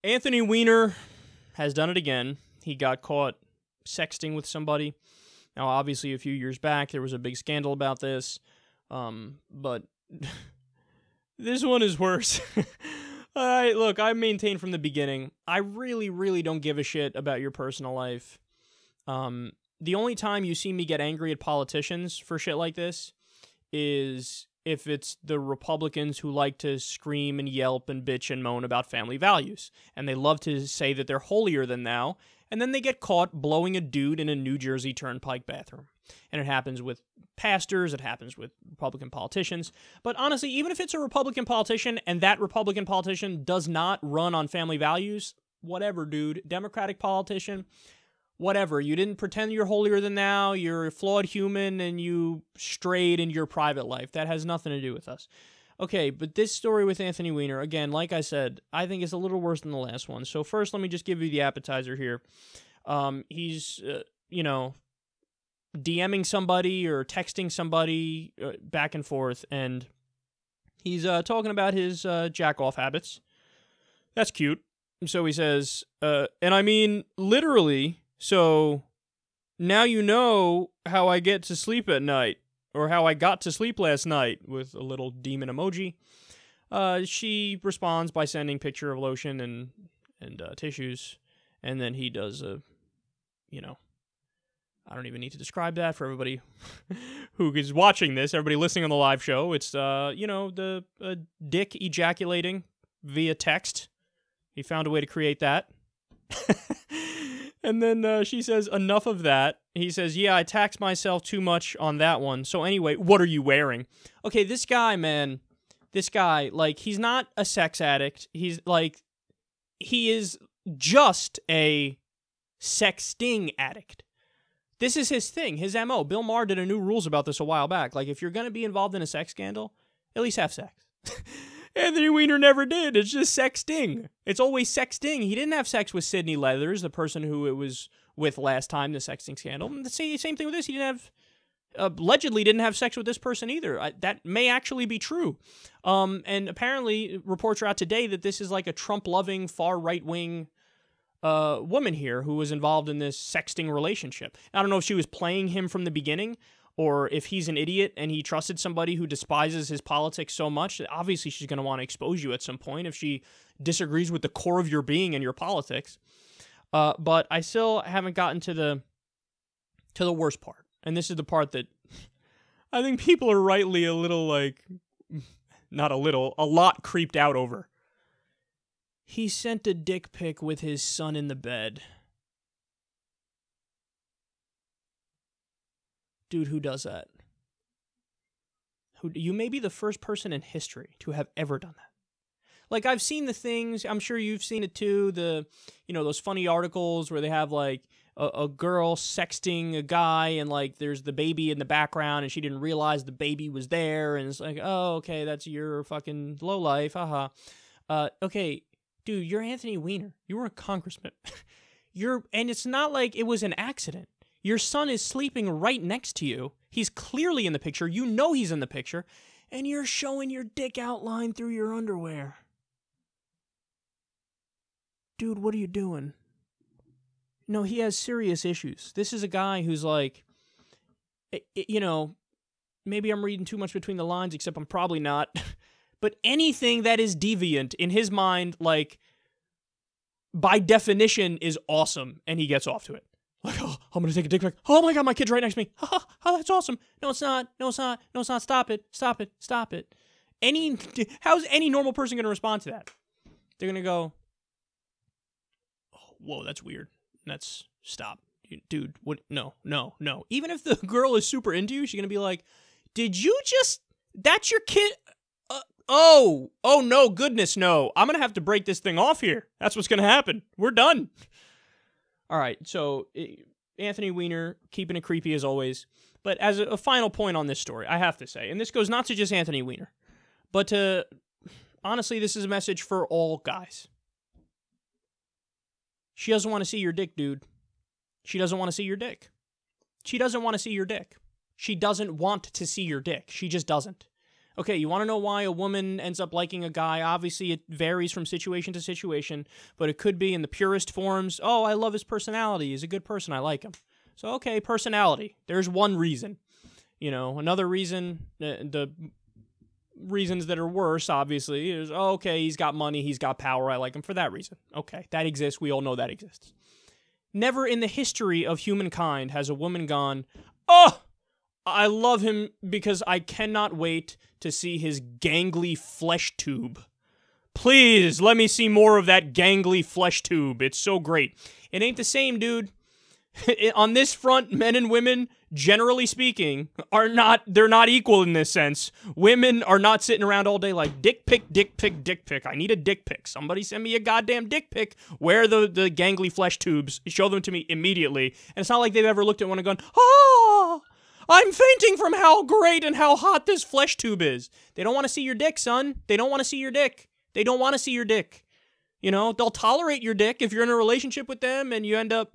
Anthony Weiner has done it again. He got caught sexting with somebody. Now, obviously, a few years back, there was a big scandal about this. But this one is worse. Look, I maintained from the beginning, I really, really don't give a shit about your personal life. The only time you see me get angry at politicians for shit like this is if it's the Republicans who like to scream and yelp and bitch and moan about family values. And they love to say that they're holier than thou, and then they get caught blowing a dude in a New Jersey Turnpike bathroom. And it happens with pastors, it happens with Republican politicians. But honestly, even if it's a Republican politician and that Republican politician does not run on family values, whatever, dude. Democratic politician, whatever. You didn't pretend you're holier than thou, you're a flawed human, and you strayed in your private life. That has nothing to do with us. Okay, but this story with Anthony Weiner, again, like I said, I think is a little worse than the last one. So first, let me just give you the appetizer here. He's, DMing somebody or texting somebody back and forth, and he's talking about his jack-off habits. That's cute. So he says, and I mean, literally, so now you know how I get to sleep at night, or how I got to sleep last night, with a little demon emoji. She responds by sending picture of lotion and tissues, and then he does I don't even need to describe that for everybody who is watching this, everybody listening on the live show. It's, the dick ejaculating via text. He found a way to create that. And then she says, enough of that. He says, yeah, I taxed myself too much on that one. So anyway, what are you wearing? Okay, this guy, like, he's not a sex addict. He is just a sexting addict. This is his thing, his MO. Bill Maher did a new rules about this a while back. Like, if you're going to be involved in a sex scandal, at least have sex. Anthony Weiner never did. It's just sexting. It's always sexting. He didn't have sex with Sydney Leathers, the person who it was with last time, the sexting scandal. The same thing with this. He allegedly didn't have sex with this person either. That may actually be true. And apparently, reports are out today that this is like a Trump-loving, far right-wing woman here who was involved in this sexting relationship. I don't know if she was playing him from the beginning, or if he's an idiot and he trusted somebody who despises his politics so much that obviously she's going to want to expose you at some point if she disagrees with the core of your being and your politics. But I still haven't gotten to the worst part. And this is the part that I think people are rightly a lot creeped out over. He sent a dick pic with his son in the bed. Dude, who does that? You may be the first person in history to have ever done that. Like, I've seen the things, I'm sure you've seen it too, those funny articles where they have, like, a girl sexting a guy, and, like, there's the baby in the background, and she didn't realize the baby was there, and it's like, oh, okay, that's your fucking lowlife, haha. Okay, dude, you're Anthony Weiner. You were a congressman. And it's not like it was an accident. Your son is sleeping right next to you. He's clearly in the picture. You know he's in the picture. And you're showing your dick outline through your underwear. Dude, what are you doing? No, he has serious issues. This is a guy who's like, maybe I'm reading too much between the lines, except I'm probably not. But anything that is deviant in his mind, like, by definition, is awesome, and he gets off to it. Like, oh, I'm going to take a dick pic. Oh my God, my kid's right next to me. Oh, that's awesome. No, it's not. No, it's not. No, it's not. Stop it. Stop it. Stop it. How's any normal person going to respond to that? They're going to go, oh, whoa, that's weird. Stop. Dude, what? No. Even if the girl is super into you, she's going to be like, that's your kid? Oh, no, goodness, no. I'm going to have to break this thing off here. That's what's going to happen. We're done. All right, so Anthony Weiner, keeping it creepy as always. But as a final point on this story, I have to say, and this goes not to just Anthony Weiner, but honestly, this is a message for all guys. She doesn't want to see your dick, dude. She doesn't want to see your dick. She doesn't want to see your dick. She doesn't want to see your dick. She just doesn't. Okay, you want to know why a woman ends up liking a guy? Obviously, it varies from situation to situation, but it could be in the purest forms. Oh, I love his personality. He's a good person. I like him. So, okay, personality. There's one reason. Another reason, the reasons that are worse, obviously, is, oh, okay, he's got money, he's got power, I like him for that reason. Okay, that exists, we all know that exists. Never in the history of humankind has a woman gone, oh, I love him because I cannot wait to see his gangly flesh tube. Please, let me see more of that gangly flesh tube. It's so great. It ain't the same, dude. On this front, men and women, generally speaking, they're not equal in this sense. Women are not sitting around all day like, dick pic, dick pic, dick pic. I need a dick pic. Somebody send me a goddamn dick pic. Where are the gangly flesh tubes? Show them to me immediately. And it's not like they've ever looked at one and gone, oh, I'm fainting from how great and how hot this flesh tube is. They don't want to see your dick, son. They don't want to see your dick. They don't want to see your dick. They'll tolerate your dick if you're in a relationship with them and you end up,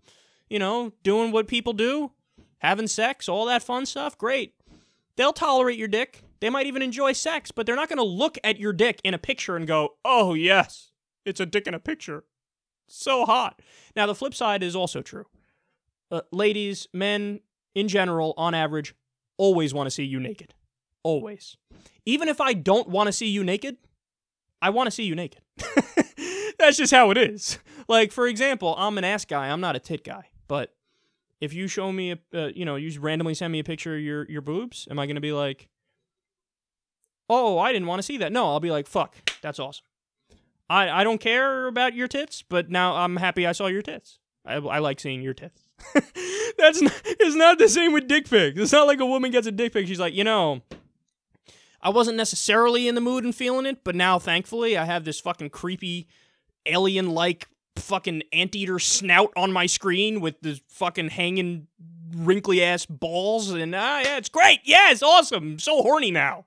doing what people do, having sex, all that fun stuff, great. They'll tolerate your dick. They might even enjoy sex, but they're not going to look at your dick in a picture and go, oh, yes, it's a dick in a picture. So hot. Now, the flip side is also true. Ladies, men, in general, on average, always want to see you naked. Always. Even if I don't want to see you naked, I want to see you naked. That's just how it is. Like, for example, I'm an ass guy. I'm not a tit guy. But if you show me, you randomly send me a picture of your boobs, am I going to be like, oh, I didn't want to see that? No, I'll be like, fuck, that's awesome. I don't care about your tits, but now I'm happy I saw your tits. I like seeing your tits. It's not the same with dick pics. It's not like a woman gets a dick pic. She's like, I wasn't necessarily in the mood and feeling it, but now, thankfully, I have this fucking creepy, alien-like fucking anteater snout on my screen with the fucking hanging wrinkly-ass balls, and yeah, it's great. Yeah, it's awesome. I'm so horny now.